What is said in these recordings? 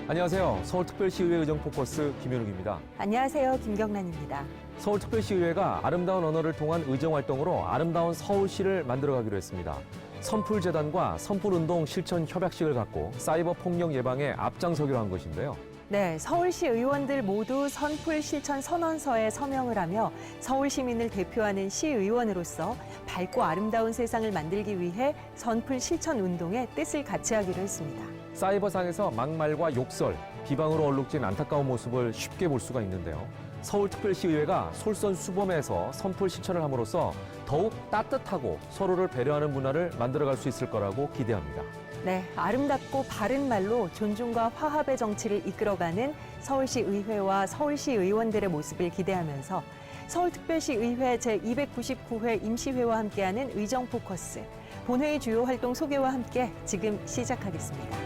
안녕하세요. 서울특별시의회 의정포커스 김현욱입니다. 안녕하세요. 김경란입니다. 서울특별시의회가 아름다운 언어를 통한 의정활동으로 아름다운 서울시를 만들어가기로 했습니다. 선풀재단과 선풀운동 실천 협약식을 갖고 사이버 폭력 예방에 앞장서기로 한 것인데요. 네, 서울시 의원들 모두 선풀 실천 선언서에 서명을 하며 서울 시민을 대표하는 시의원으로서 밝고 아름다운 세상을 만들기 위해 선풀 실천 운동에 뜻을 같이 하기로 했습니다. 사이버상에서 막말과 욕설, 비방으로 얼룩진 안타까운 모습을 쉽게 볼 수가 있는데요. 서울특별시의회가 솔선수범해서 선풀 실천을 함으로써 더욱 따뜻하고 서로를 배려하는 문화를 만들어갈 수 있을 거라고 기대합니다. 네, 아름답고 바른 말로 존중과 화합의 정치를 이끌어가는 서울시 의회와 서울시 의원들의 모습을 기대하면서 서울특별시의회 제299회 임시회와 함께하는 의정포커스, 본회의 주요 활동 소개와 함께 지금 시작하겠습니다.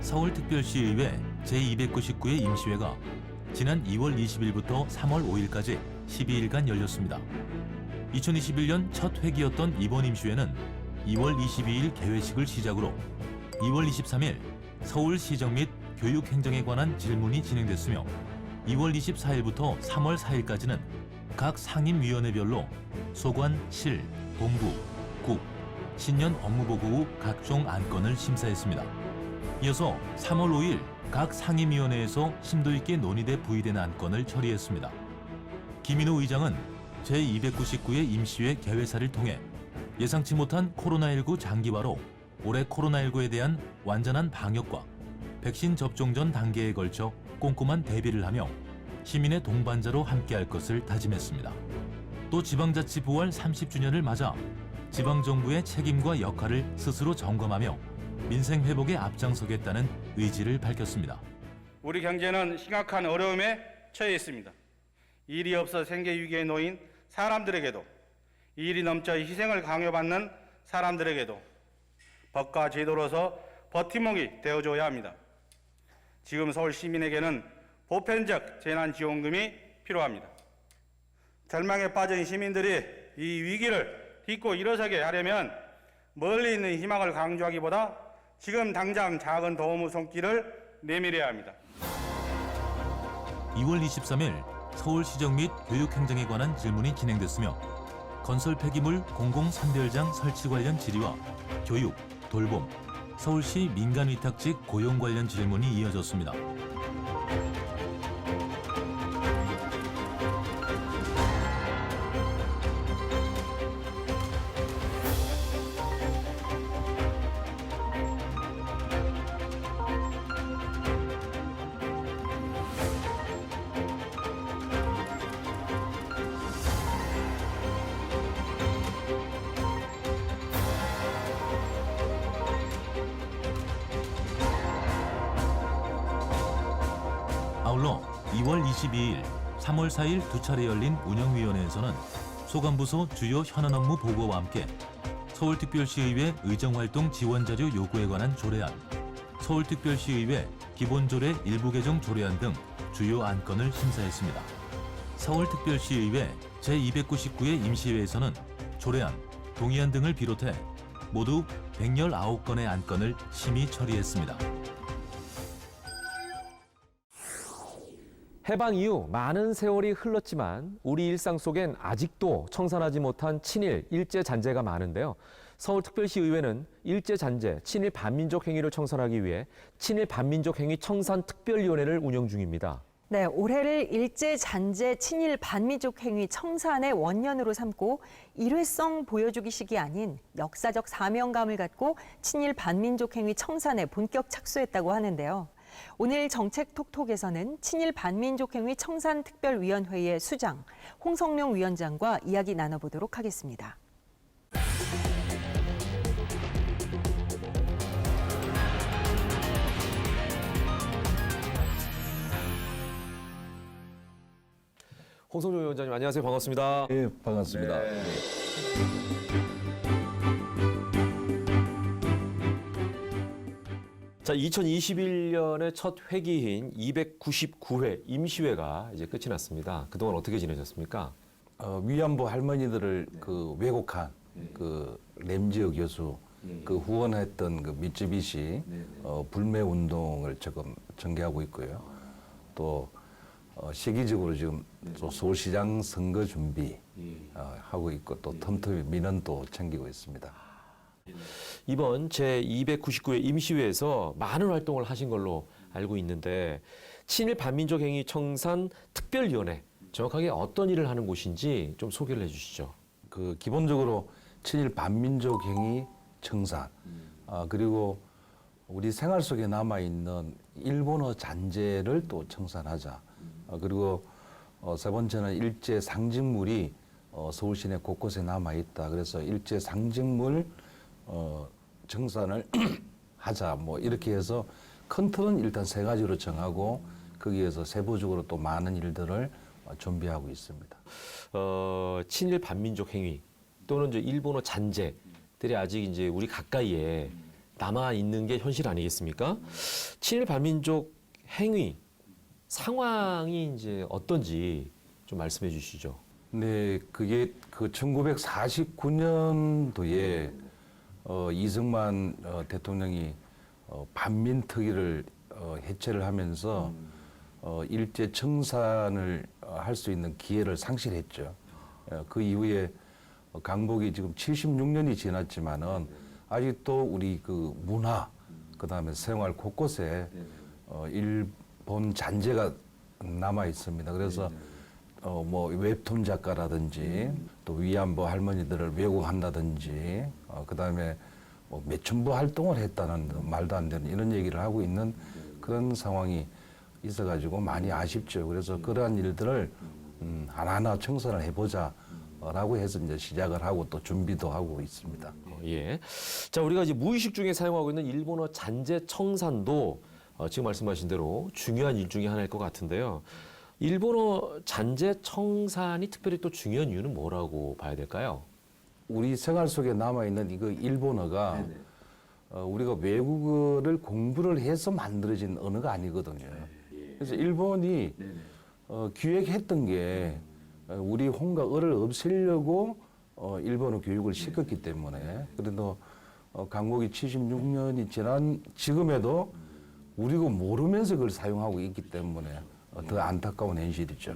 서울특별시의회 제299회 임시회가 지난 2월 20일부터 3월 5일까지 12일간 열렸습니다. 2021년 첫 회기였던 이번 임시회는 2월 22일 개회식을 시작으로 2월 23일 서울시정 및 교육행정에 관한 질문이 진행됐으며 2월 24일부터 3월 4일까지는 각 상임위원회별로 소관, 실, 본부, 국, 신년 업무보고 후 각종 안건을 심사했습니다. 이어서 3월 5일 각 상임위원회에서 심도 있게 논의돼 부의된 안건을 처리했습니다. 김인호 의장은 제299회 임시회 개회사를 통해 예상치 못한 코로나19 장기화로 올해 코로나19에 대한 완전한 방역과 백신 접종 전 단계에 걸쳐 꼼꼼한 대비를 하며 시민의 동반자로 함께할 것을 다짐했습니다. 또 지방자치 부활 30주년을 맞아 지방정부의 책임과 역할을 스스로 점검하며 민생 회복에 앞장서겠다는 의지를 밝혔습니다. 우리 경제는 심각한 어려움에 처해 있습니다. 일이 없어 생계 위기에 놓인 사람들에게도, 일이 넘쳐 희생을 강요받는 사람들에게도 법과 제도로서 버팀목이 되어줘야 합니다. 지금 서울 시민에게는 보편적 재난지원금이 필요합니다. 절망에 빠진 시민들이 이 위기를 딛고 일어서게 하려면 멀리 있는 희망을 강조하기보다 지금 당장 작은 도움의 손길을 내밀어야 합니다. 2월 23일 서울시정 및 교육행정에 관한 질문이 진행됐으며 건설 폐기물 공공선별장 설치 관련 질의와 교육, 돌봄, 서울시 민간위탁직 고용 관련 질문이 이어졌습니다. 아울러 2월 22일, 3월 4일 두 차례 열린 운영위원회에서는 소관부서 주요 현안 업무 보고와 함께 서울특별시의회 의정활동 지원자료 요구에 관한 조례안, 서울특별시의회 기본조례 일부 개정 조례안 등 주요 안건을 심사했습니다. 서울특별시의회 제299회 임시회에서는 조례안, 동의안 등을 비롯해 모두 119건의 안건을 심의 처리했습니다. 해방 이후 많은 세월이 흘렀지만 우리 일상 속엔 아직도 청산하지 못한 친일, 일제 잔재가 많은데요. 서울특별시의회는 일제 잔재, 친일 반민족 행위를 청산하기 위해 친일 반민족 행위 청산 특별위원회를 운영 중입니다. 네, 올해를 일제 잔재 친일 반민족 행위 청산의 원년으로 삼고 일회성 보여주기식이 아닌 역사적 사명감을 갖고 친일 반민족 행위 청산에 본격 착수했다고 하는데요. 오늘 정책톡톡에서는 친일 반민족 행위 청산 특별위원회의 수장 홍성룡 위원장과 이야기 나눠보도록 하겠습니다. 홍성룡 위원장님 안녕하세요. 반갑습니다. 네, 반갑습니다. 자, 2021년의 첫 회기인 299회 임시회가 이제 끝이 났습니다. 그동안 어떻게 지내셨습니까? 위안부 할머니들을 그 왜곡한 그 램지어 교수 그 후원했던 그 미쯔비시 불매 운동을 지금 전개하고 있고요. 또 시기적으로 지금 또 서울시장 선거 준비 하고 있고 또 틈틈이 민원도 챙기고 있습니다. 이번 제299회 임시회에서 많은 활동을 하신 걸로 알고 있는데 친일 반민족 행위 청산 특별위원회 정확하게 어떤 일을 하는 곳인지 좀 소개를 해주시죠. 그 기본적으로 친일 반민족 행위 청산 그리고 우리 생활 속에 남아 있는 일본어 잔재를 또 청산하자. 그리고 세 번째는 일제 상징물이 서울 시내 곳곳에 남아 있다. 그래서 일제 상징물 청산을 하자. 뭐 이렇게 해서 큰 틀은 일단 세 가지로 정하고 거기에서 세부적으로 또 많은 일들을 준비하고 있습니다. 친일 반민족 행위 또는 이제 일본어 잔재들이 아직 이제 우리 가까이에 남아 있는 게 현실 아니겠습니까? 친일 반민족 행위 상황이 이제 어떤지 좀 말씀해 주시죠. 네, 그게 그 1949년도에 이승만 대통령이 반민특위를 해체를 하면서 일제 청산을 할 수 있는 기회를 상실했죠. 그 이후에 강복이 지금 76년이 지났지만은 아직도 우리 그 문화, 그 다음에 생활 곳곳에 일본 잔재가 남아 있습니다. 그래서 뭐 웹툰 작가라든지 또 위안부 할머니들을 왜곡한다든지 그 다음에 뭐 매춘부 활동을 했다는 말도 안 되는 이런 얘기를 하고 있는 그런 상황이 있어가지고 많이 아쉽죠. 그래서 그러한 일들을 하나하나 청산을 해보자라고 해서 이제 시작을 하고 또 준비도 하고 있습니다. 예. 자, 우리가 이제 무의식 중에 사용하고 있는 일본어 잔재 청산도 지금 말씀하신 대로 중요한 일 중에 하나일 것 같은데요. 일본어 잔재 청산이 특별히 또 중요한 이유는 뭐라고 봐야 될까요? 우리 생활 속에 남아있는 이거 일본어가 우리가 외국어를 공부를 해서 만들어진 언어가 아니거든요. 그래서 일본이 기획했던 게 우리 홍가어를 없애려고 일본어 교육을 시켰기 때문에 그래도 강복이 76년이 지난 지금에도 우리가 모르면서 그걸 사용하고 있기 때문에 더 안타까운 현실이죠.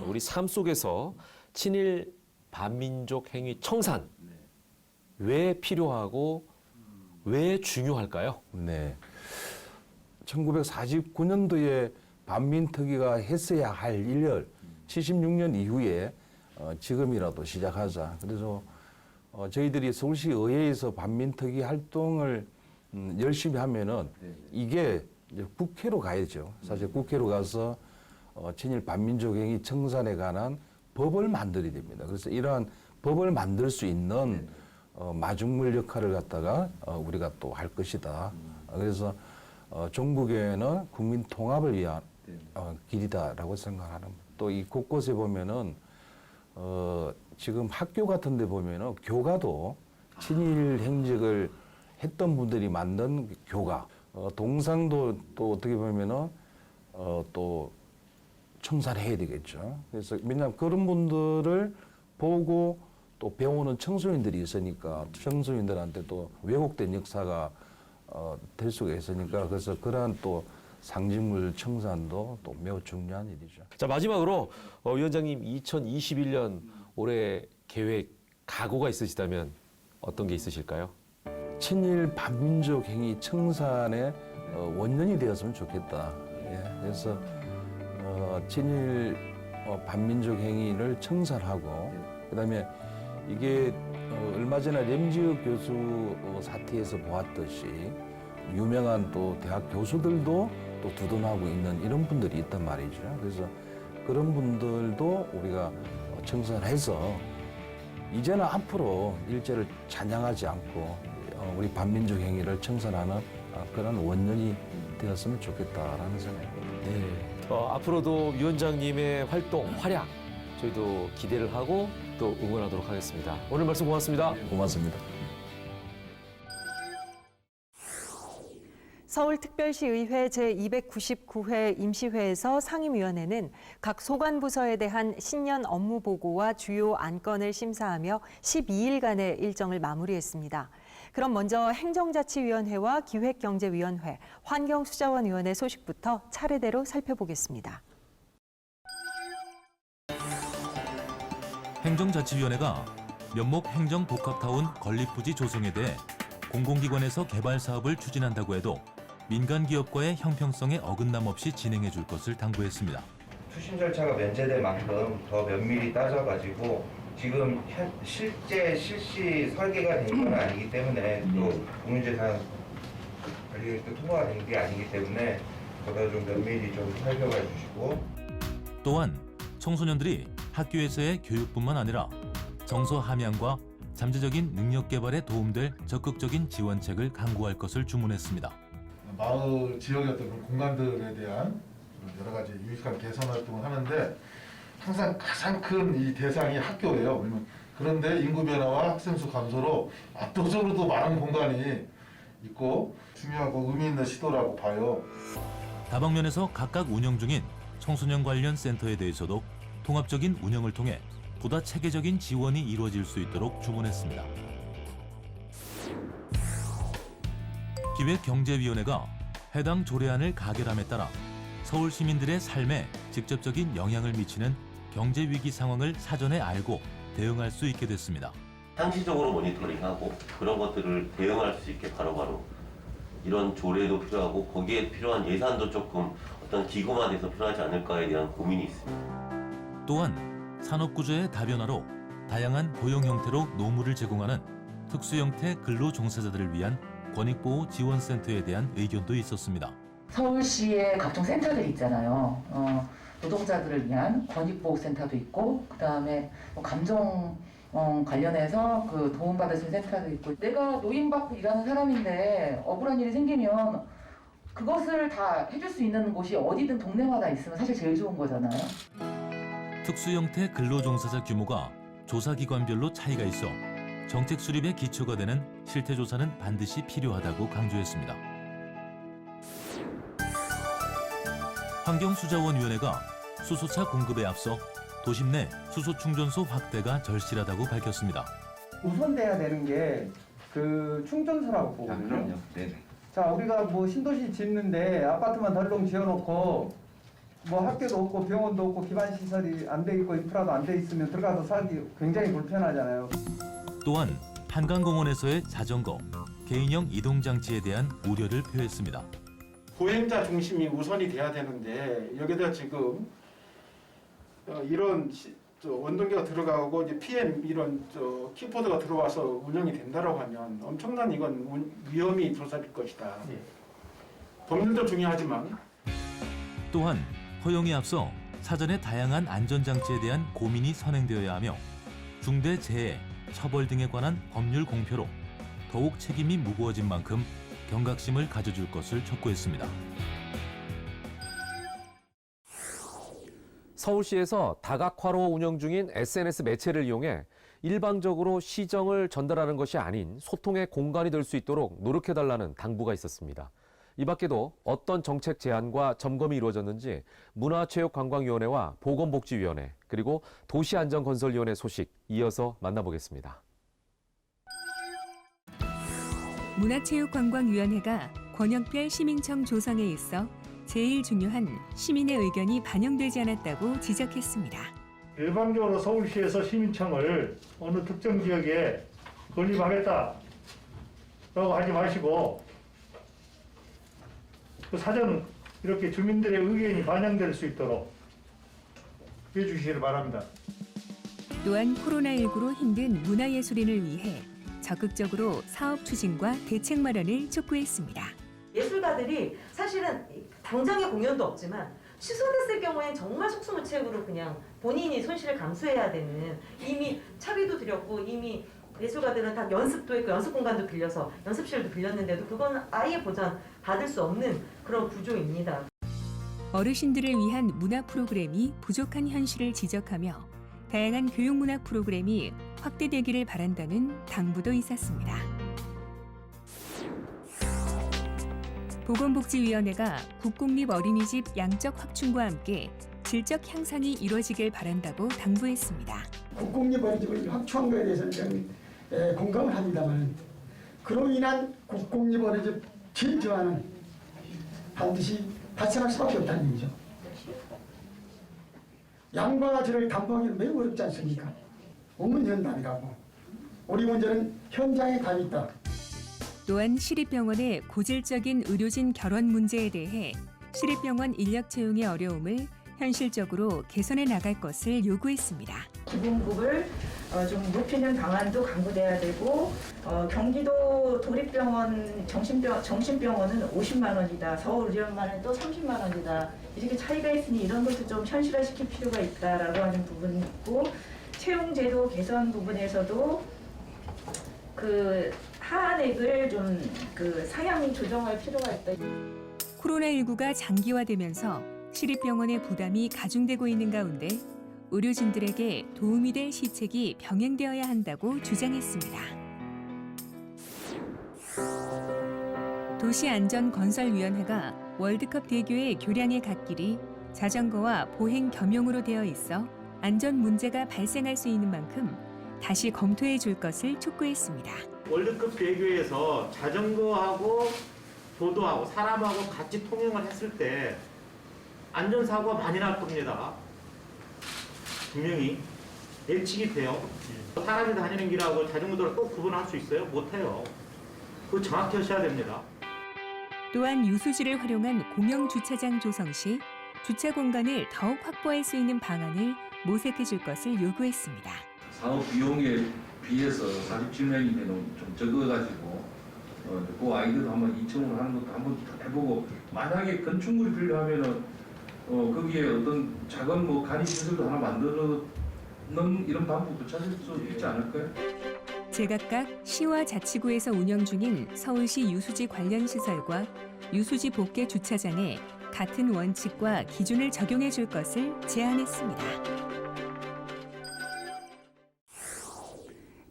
우리 삶 속에서 친일 반민족 행위 청산 왜 필요하고 왜 중요할까요? 네. 1949년도에 반민특위가 했어야 할 일을 76년 이후에 지금이라도 시작하자. 그래서 저희들이 서울시 의회에서 반민특위 활동을 열심히 하면은 이게 이제 국회로 가야죠. 사실 국회로 가서 친일 반민족 행위 청산에 관한 법을 만들어야 됩니다. 그래서 이러한 법을 만들 수 있는 마중물 역할을 갖다가 우리가 또 할 것이다. 그래서 종북에는 국민 통합을 위한 길이다라고 생각하는. 또 이 곳곳에 보면은 지금 학교 같은데 보면은 교가도 친일 행적을 했던 분들이 만든 교가. 동상도 또 어떻게 보면은 또 청산해야 되겠죠. 그래서 왜냐하면 그런 분들을 보고 또 배우는 청소년들이 있으니까 청소년들한테 또 왜곡된 역사가 될 수가 있으니까 그래서 그러한 또 상징물 청산도 또 매우 중요한 일이죠. 자, 마지막으로 위원장님 2021년 올해 계획 각오가 있으시다면 어떤 게 있으실까요? 친일 반민족 행위 청산의 원년이 되었으면 좋겠다. 예, 그래서 친일 반민족 행위를 청산하고 그다음에 이게 얼마 전에 램지혁 교수 사태에서 보았듯이 유명한 또 대학 교수들도 또 두둔하고 있는 이런 분들이 있단 말이죠. 그래서 그런 분들도 우리가 청산해서 이제는 앞으로 일제를 찬양하지 않고 우리 반민족 행위를 청산하는 그런 원년이 되었으면 좋겠다라는 생각입니다. 네. 앞으로도 위원장님의 활동, 활약 저희도 기대를 하고 또 응원하도록 하겠습니다. 오늘 말씀 고맙습니다. 고맙습니다. 서울특별시의회 제299회 임시회에서 상임위원회는 각 소관부서에 대한 신년 업무 보고와 주요 안건을 심사하며 12일간의 일정을 마무리했습니다. 그럼 먼저 행정자치위원회와 기획경제위원회, 환경수자원위원회 소식부터 차례대로 살펴보겠습니다. 행정자치위원회가 면목 행정복합타운 건립부지 조성에 대해 공공기관에서 개발 사업을 추진한다고 해도 민간 기업과의 형평성에 어긋남 없이 진행해 줄 것을 당부했습니다. 추진 절차가 면제될 만큼 더 면밀히 따져가지고 지금 실제 실시 설계가 된 건 아니기 때문에 또 공유재산 관리를 또 통과가 된 게 아니기 때문에 보다 좀 면밀히 좀 살펴봐 주시고 또한 청소년들이 학교에서의 교육뿐만 아니라 정서 함양과 잠재적인 능력 개발에 도움될 적극적인 지원책을 강구할 것을 주문했습니다. 마을 지역의 어떤 공간들에 대한 여러 가지 유익한 개선 활동을 하는데 항상 가장 큰 이 대상이 학교예요. 그런데 인구 변화와 학생 수 감소로 압도적으로도 많은 공간이 있고 중요하고 의미 있는 시도라고 봐요. 다방면에서 각각 운영 중인 청소년 관련 센터에 대해서도 통합적인 운영을 통해 보다 체계적인 지원이 이루어질 수 있도록 주문했습니다. 기획경제위원회가 해당 조례안을 가결함에 따라 서울 시민들의 삶에 직접적인 영향을 미치는 경제 위기 상황을 사전에 알고 대응할 수 있게 됐습니다. 상시적으로 모니터링하고 그런 것들을 대응할 수 있게 바로바로 이런 조례도 필요하고 거기에 필요한 예산도 조금 어떤 기금화돼서 필요하지 않을까에 대한 고민이 있습니다. 또한 산업구조의 다변화로 다양한 고용 형태로 노무를 제공하는 특수형태 근로종사자들을 위한 권익보호 지원센터에 대한 의견도 있었습니다. 서울시의 각종 센터들이 있잖아요. 노동자들을 위한 권익보호센터도 있고 그다음에 감정 관련해서 그 도움받을 수 있는 센터도 있고 내가 노인받고 일하는 사람인데 억울한 일이 생기면 그것을 다 해줄 수 있는 곳이 어디든 동네마다 있으면 사실 제일 좋은 거잖아요. 특수형태 근로종사자 규모가 조사기관별로 차이가 있어 정책 수립의 기초가 되는 실태조사는 반드시 필요하다고 강조했습니다. 환경수자원위원회가 수소차 공급에 앞서 도심 내 수소충전소 확대가 절실하다고 밝혔습니다. 우선돼야 되는 게 그 충전소라고 보거든요. 그럼요. 네네. 자, 우리가 뭐 신도시 짓는데 아파트만 덜렁 지어놓고 뭐 학교도 없고 병원도 없고 기반 시설이 안 돼 있고 인프라도 안 돼 있으면 들어가서 살기 굉장히 불편하잖아요. 또한 한강공원에서의 자전거, 개인형 이동장치에 대한 우려를 표했습니다. 보행자 중심이 우선이 돼야 되는데 여기다 지금 이런 원동기가 들어가고 이제 PM 이런 킥보드가 들어와서 운영이 된다라고 하면 엄청난 이건 위험이 도사릴 것이다. 법률도 중요하지만 또한 허용에 앞서 사전에 다양한 안전장치에 대한 고민이 선행되어야 하며 중대재해, 처벌 등에 관한 법률 공표로 더욱 책임이 무거워진 만큼 경각심을 가져줄 것을 촉구했습니다. 서울시에서 다각화로 운영 중인 SNS 매체를 이용해 일방적으로 시정을 전달하는 것이 아닌 소통의 공간이 될 수 있도록 노력해달라는 당부가 있었습니다. 이 밖에도 어떤 정책 제안과 점검이 이루어졌는지 문화체육관광위원회와 보건복지위원회 그리고 도시안전건설위원회 소식 이어서 만나보겠습니다. 문화체육관광위원회가 권역별 시민청 조성에 있어 제일 중요한 시민의 의견이 반영되지 않았다고 지적했습니다. 일방적으로 서울시에서 시민청을 어느 특정 지역에 건립하겠다라고 하지 마시고 그 사전 이렇게 주민들의 의견이 반영될 수 있도록 해주시기를 바랍니다. 또한 코로나19로 힘든 문화예술인을 위해 적극적으로 사업 추진과 대책 마련을 촉구했습니다. 예술가들이 사실은 당장의 공연도 없지만 취소됐을 경우엔 정말 속수무책으로 그냥 본인이 손실을 감수해야 되는 이미 차비도 들였고 이미 예술가들은 다 연습도 했고 연습 공간도 빌려서 연습실도 빌렸는데도 그건 아예 보전 받을 수 없는 그런 구조입니다. 어르신들을 위한 문화 프로그램이 부족한 현실을 지적하며 다양한 교육 문화 프로그램이 확대되기를 바란다는 당부도 있었습니다. 보건복지위원회가 국공립 어린이집 양적 확충과 함께 질적 향상이 이루어지길 바란다고 당부했습니다. 국공립 어린이집을 확충한 거에 대해서는 공감을 합니다만 그로 인한 국공립 어린이집 진저하는 반드시 발생할 수밖에 없다는 얘기죠. 양과 질을 담보하기는 매우 어렵지 않습니까? 우문현답이라고. 우리 문제는 현장에 감이 있다. 또한 시립병원의 고질적인 의료진 결원 문제에 대해 시립병원 인력 채용의 어려움을 현실적으로 개선해 나갈 것을 요구했습니다. 기본급을 좀 높이는 방안도 강구돼야 되고 경기도 도립병원 정신병원은 50만 원이다. 서울 의료원만은 또 30만 원이다. 이렇게 차이가 있으니 이런 것도 좀 현실화시킬 필요가 있다라고 하는 부분이 있고 채용제도 개선 부분에서도 그 하한액을 좀 상향 조정할 필요가 있다. 코로나19가 장기화되면서 시립병원의 부담이 가중되고 있는 가운데 의료진들에게 도움이 될 시책이 병행되어야 한다고 주장했습니다. 도시안전건설위원회가 월드컵 대교의 교량의 갓길이 자전거와 보행 겸용으로 되어 있어 안전 문제가 발생할 수 있는 만큼 다시 검토해 줄 것을 촉구했습니다. 월드컵 대교에서 자전거하고 도도하고 사람하고 같이 통행을 했을 때 안전사고가 많이 날 겁니다. 분명히 예측이 돼요. 사람이 다니는 길하고 자전거도를 꼭 구분할 수 있어요? 못해요. 그거 정확히 하셔야 됩니다. 또한 유수지를 활용한 공영주차장 조성 시 주차 공간을 더욱 확보할 수 있는 방안을 모색해 줄 것을 요구했습니다. 사업 비용에 비해서 47명이면 좀 적어가지고 그 아이들도 한번 2층으로 하는 것도 한번 해보고 만약에 건축물이 필요하면은 거기에 어떤 작은 간이시설도 하나 만드는 이런 방법도 찾을 수 있지 않을까요? 제각각 시와 자치구에서 운영 중인 서울시 유수지 관련 시설과 유수지 복개 주차장에 같은 원칙과 기준을 적용해 줄 것을 제안했습니다.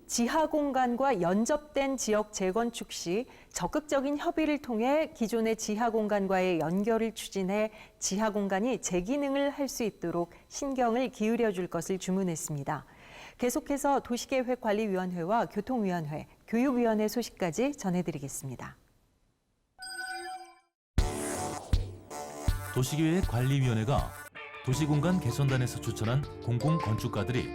지하 공간과 연접된 지역 재건축 시 적극적인 협의를 통해 기존의 지하 공간과의 연결을 추진해 지하 공간이 재기능을 할 수 있도록 신경을 기울여 줄 것을 주문했습니다. 계속해서 도시계획관리위원회와 교통위원회, 교육위원회 소식까지 전해드리겠습니다. 도시계획관리위원회가 도시공간 개선단에서 추천한 공공건축가들이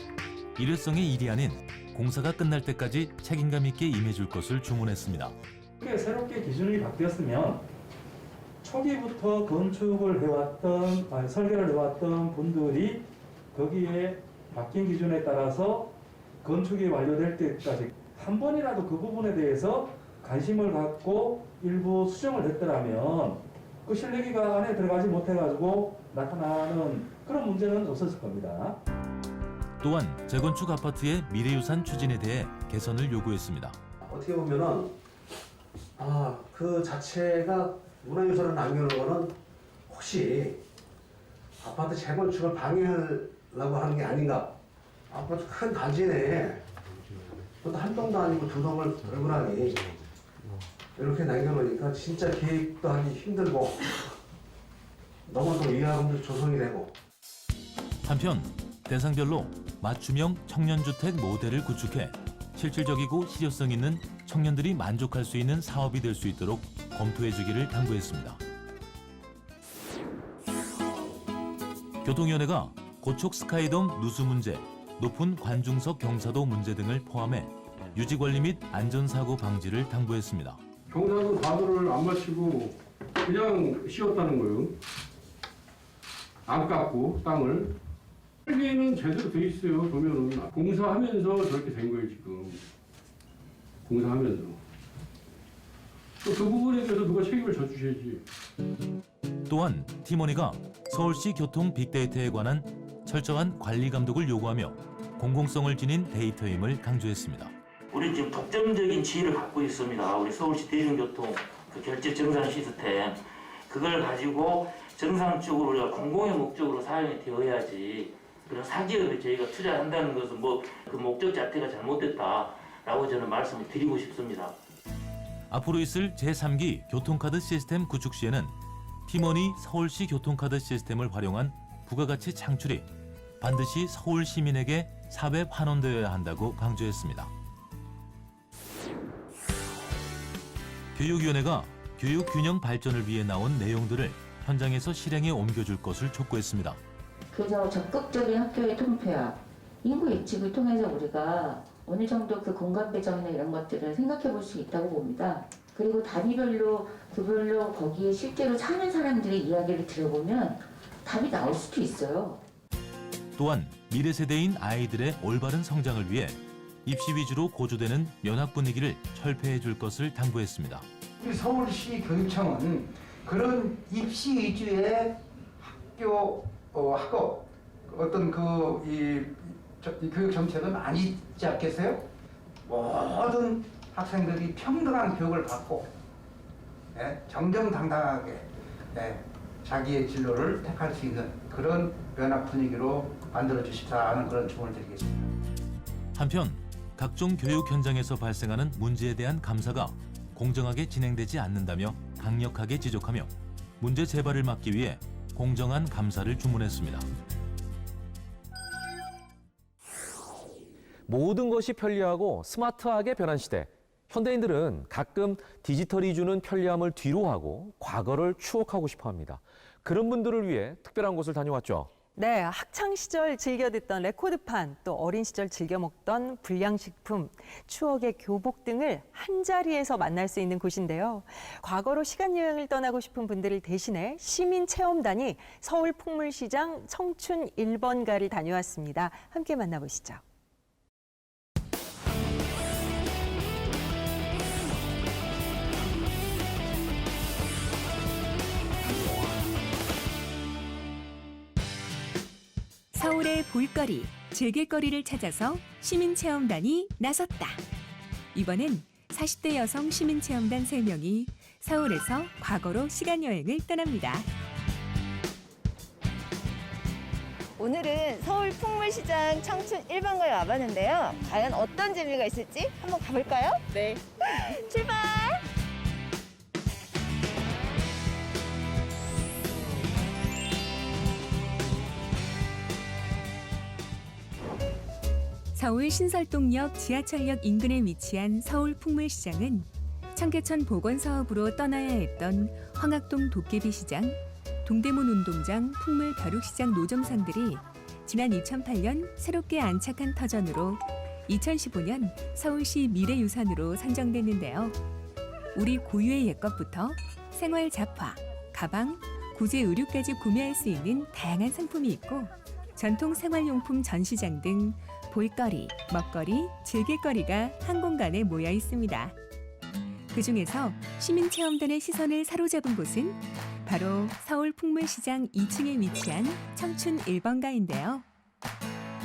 일회성의 일이 아닌 공사가 끝날 때까지 책임감 있게 임해줄 것을 주문했습니다. 새롭게 기준이 바뀌었으면 초기부터 건축을 해왔던, 설계를 해왔던 분들이 거기에 바뀐 기준에 따라서 건축이 완료될 때까지 한 번이라도 그 부분에 대해서 관심을 갖고 일부 수정을 했더라면 그 실내기가 안에 들어가지 못해가지고 나타나는 그런 문제는 없었을 겁니다. 또한 재건축 아파트의 미래유산 추진에 대해 개선을 요구했습니다. 어떻게 보면은 그 자체가 문화유산을 남겨놓은 거는 혹시 아파트 재건축을 방해하려고 하는 게 아닌가. 아파트 큰 단지 또 한 동도 아니고 두 동을 얼굴하니 이렇게 남겨놓으니까 진짜 계획도 하기 힘들고 너무 또 위화감도 조성이 되고. 한편 대상별로 맞춤형 청년주택 모델을 구축해 실질적이고 실효성 있는 청년들이 만족할 수 있는 사업이 될 수 있도록 검토해주기를 당부했습니다. 교통위원회가 고척 스카이돔 누수 문제, 높은 관중석 경사도 문제 등을 포함해 유지관리 및 안전사고 방지를 당부했습니다. 경사도 과도를 안 맞추고 그냥 씌웠다는 거예요. 안 깎고 땅을. 설계는 제대로 돼 있어요. 보면은 공사하면서 저렇게 된 거예요 지금. 공사하면서. 또 그 부분에 대해서 누가 책임을 져주셔야지. 또한 팀원회가 서울시 교통 빅데이터에 관한 철저한 관리 감독을 요구하며 공공성을 지닌 데이터임을 강조했습니다. 우리 지금 독점적인 지위를 갖고 있습니다. 우리 서울시 대중교통 그 결제 정산 시스템 그걸 가지고 정상적으로 우리가 공공의 목적으로 사용이 되어야지. 그런 사기업에 저희가 투자한다는 것은 그 목적 자체가 잘못됐다라고 저는 말씀을 드리고 싶습니다. 앞으로 있을 제3기 교통카드 시스템 구축 시에는 팀원이 서울시 교통카드 시스템을 활용한 부가가치 창출이 반드시 서울 시민에게 사회 환원되어야 한다고 강조했습니다. 교육위원회가 교육 균형 발전을 위해 나온 내용들을 현장에서 실행에 옮겨줄 것을 촉구했습니다. 그래서 적극적인 학교의 통폐합, 인구 예측을 통해서 우리가 어느 정도 그 공간 배정이나 이런 것들을 생각해 볼 수 있다고 봅니다. 그리고 단위별로, 구별로 거기에 실제로 사는 사람들의 이야기를 들어보면 답이 나올 수도 있어요. 또한 미래 세대인 아이들의 올바른 성장을 위해 입시 위주로 고조되는 면학 분위기를 철폐해 줄 것을 당부했습니다. 우리 서울시 교육청은 그런 입시 위주의 학업 어떤 이 교육 정책은 아니지 않겠어요? 모든 학생들이 평등한 교육을 받고 정정당당하게 자기의 진로를 택할 수 있는 그런 면학 분위기로 만들어 주십사 하는 그런 주문을 드리겠습니다. 한편 각종 교육 현장에서 발생하는 문제에 대한 감사가 공정하게 진행되지 않는다며 강력하게 지적하며 문제 재발을 막기 위해 공정한 감사를 주문했습니다. 모든 것이 편리하고 스마트하게 변한 시대. 현대인들은 가끔 디지털이 주는 편리함을 뒤로하고 과거를 추억하고 싶어 합니다. 그런 분들을 위해 특별한 곳을 다녀왔죠. 네, 학창 시절 즐겨 듣던 레코드판, 또 어린 시절 즐겨 먹던 불량식품, 추억의 교복 등을 한자리에서 만날 수 있는 곳인데요. 과거로 시간 여행을 떠나고 싶은 분들을 대신해 시민체험단이 서울 풍물시장 청춘 1번가를 다녀왔습니다. 함께 만나보시죠. 서울의 볼거리, 즐길거리를 찾아서 시민체험단이 나섰다. 이번엔 40대 여성 시민체험단 3명이 서울에서 과거로 시간여행을 떠납니다. 오늘은 서울 풍물시장 청춘 1번가에 와봤는데요. 과연 어떤 재미가 있을지 한번 가볼까요? 네. 출발! 서울 신설동역 지하철역 인근에 위치한 서울 풍물시장은 청계천 복원사업으로 떠나야 했던 황학동 도깨비시장, 동대문 운동장, 풍물 벼룩시장 노점상들이 지난 2008년 새롭게 안착한 터전으로 2015년 서울시 미래유산으로 선정됐는데요. 우리 고유의 옛것부터 생활 잡화, 가방, 구제 의류까지 구매할 수 있는 다양한 상품이 있고 전통 생활용품 전시장 등 볼거리, 먹거리, 즐길거리가 한 공간에 모여 있습니다. 그중에서 시민체험단의 시선을 사로잡은 곳은 바로 서울 풍물시장 2층에 위치한 청춘 1번가인데요.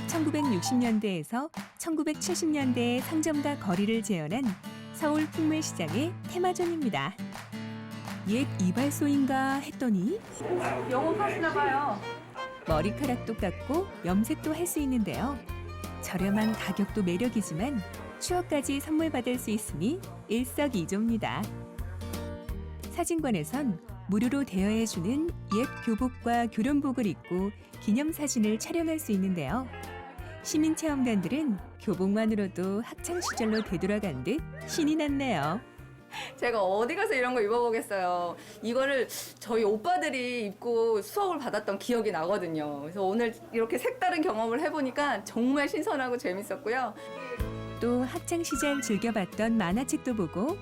1960년대에서 1970년대의 상점과 거리를 재현한 서울 풍물시장의 테마존입니다. 옛 이발소인가 했더니 영업하시나 봐요. 머리카락도 깎고 염색도 할 수 있는데요. 저렴한 가격도 매력이지만 추억까지 선물 받을 수 있으니 일석이조입니다. 사진관에선 무료로 대여해주는 옛 교복과 교련복을 입고 기념사진을 촬영할 수 있는데요. 시민체험단들은 교복만으로도 학창시절로 되돌아간 듯 신이 났네요. 제가 어디 가서 이런 거 입어보겠어요. 이거를 저희 오빠들이 입고 수업을 받았던 기억이 나거든요. 그래서 오늘 이렇게 색다른 경험을 해보니까 정말 신선하고 재밌었고요. 또 학창시절 즐겨봤던 만화책도 보고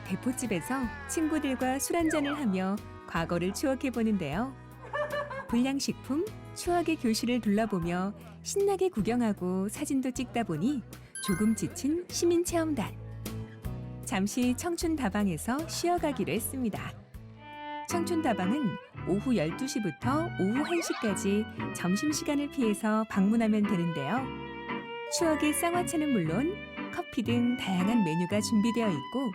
대포집에서 친구들과 술 한잔을 하며 과거를 추억해보는데요. 불량식품, 추억의 교실을 둘러보며 신나게 구경하고 사진도 찍다 보니 조금 지친 시민체험단. 잠시 청춘다방에서 쉬어가기로 했습니다. 청춘다방은 오후 12시부터 오후 1시까지 점심시간을 피해서 방문하면 되는데요. 추억의 쌍화차는 물론 커피 등 다양한 메뉴가 준비되어 있고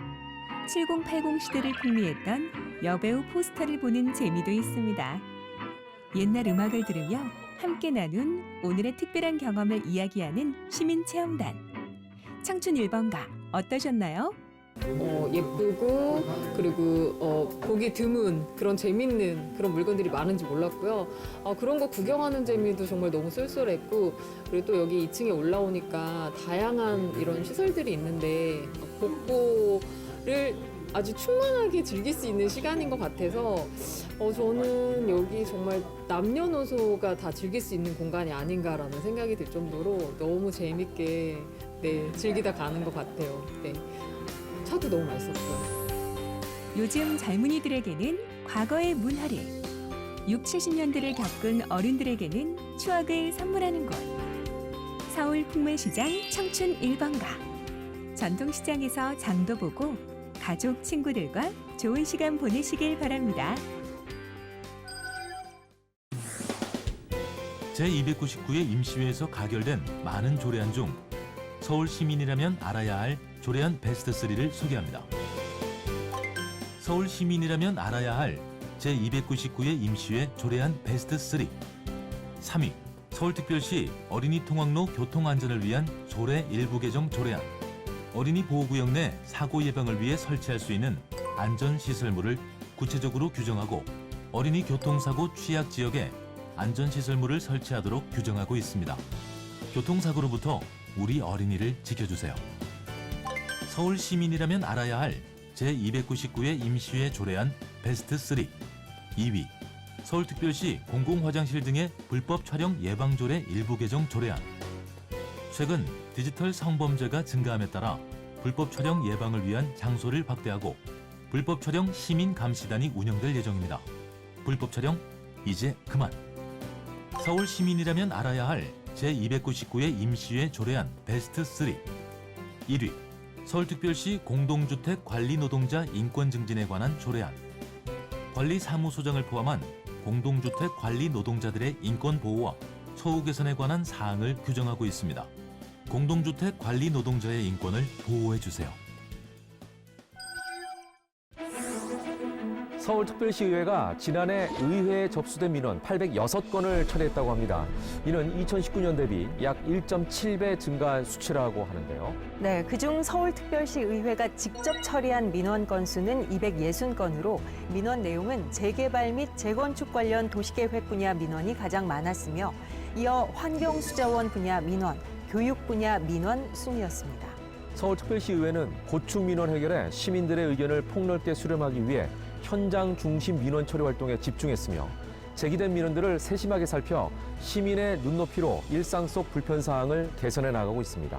7080 시대를 풍미했던 여배우 포스터를 보는 재미도 있습니다. 옛날 음악을 들으며 함께 나눈 오늘의 특별한 경험을 이야기하는 시민체험단. 청춘 1번가 어떠셨나요? 예쁘고 그리고 보기 드문 그런 재밌는 그런 물건들이 많은지 몰랐고요. 그런 거 구경하는 재미도 정말 너무 쏠쏠했고 그리고 또 여기 2층에 올라오니까 다양한 이런 시설들이 있는데 복고를 아주 충만하게 즐길 수 있는 시간인 것 같아서 저는 여기 정말 남녀노소가 다 즐길 수 있는 공간이 아닌가라는 생각이 들 정도로 너무 재밌게 즐기다 가는 것 같아요. 차도 너무 맛있었고요. 요즘 젊은이들에게는 과거의 문화를, 6, 70년대를 겪은 어른들에게는 추억을 선물하는 곳. 서울 풍물시장 청춘 1번가. 전통시장에서 장도 보고 가족, 친구들과 좋은 시간 보내시길 바랍니다. 제299회 임시회에서 가결된 많은 조례안 중 서울 시민이라면 알아야 할 조례안 베스트 3를 소개합니다. 서울 시민이라면 알아야 할 제299회 임시회 조례안 베스트 3. 3위, 서울특별시 어린이 통학로 교통안전을 위한 조례 일부 개정 조례안. 어린이 보호구역 내 사고 예방을 위해 설치할 수 있는 안전시설물을 구체적으로 규정하고 어린이 교통사고 취약 지역에 안전시설물을 설치하도록 규정하고 있습니다. 교통사고로부터 우리 어린이를 지켜주세요. 서울 시민이라면 알아야 할 제299회 임시회 조례안 베스트 3. 2위, 서울특별시 공공화장실 등의 불법 촬영 예방조례 일부 개정 조례안. 최근 디지털 성범죄가 증가함에 따라 불법 촬영 예방을 위한 장소를 확대하고 불법 촬영 시민 감시단이 운영될 예정입니다. 불법 촬영 이제 그만. 서울 시민이라면 알아야 할 제299회 임시회 조례안 베스트 3. 1위, 서울특별시 공동주택 관리 노동자 인권 증진에 관한 조례안. 관리사무소장을 포함한 공동주택 관리 노동자들의 인권 보호와 처우 개선에 관한 사항을 규정하고 있습니다. 공동주택 관리 노동자의 인권을 보호해 주세요. 서울특별시의회가 지난해 의회에 접수된 민원 806건을 처리했다고 합니다. 이는 2019년 대비 약 1.7배 증가한 수치라고 하는데요. 네, 그중 서울특별시의회가 직접 처리한 민원 건수는 260건으로 민원 내용은 재개발 및 재건축 관련 도시계획 분야 민원이 가장 많았으며 이어 환경수자원 분야 민원, 교육 분야 민원 순이었습니다. 서울특별시의회는 고충 민원 해결에 시민들의 의견을 폭넓게 수렴하기 위해 현장 중심 민원 처리 활동에 집중했으며 제기된 민원들을 세심하게 살펴 시민의 눈높이로 일상 속 불편 사항을 개선해 나가고 있습니다.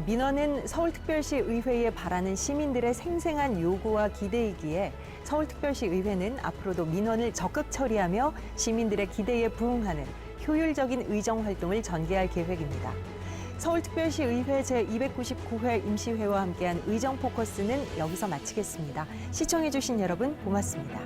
민원은 서울특별시 의회에 바라는 시민들의 생생한 요구와 기대이기에 서울특별시 의회는 앞으로도 민원을 적극 처리하며 시민들의 기대에 부응하는 효율적인 의정 활동을 전개할 계획입니다. 서울특별시 의회 제299회 임시회와 함께한 의정 포커스는 여기서 마치겠습니다. 시청해주신 여러분 고맙습니다.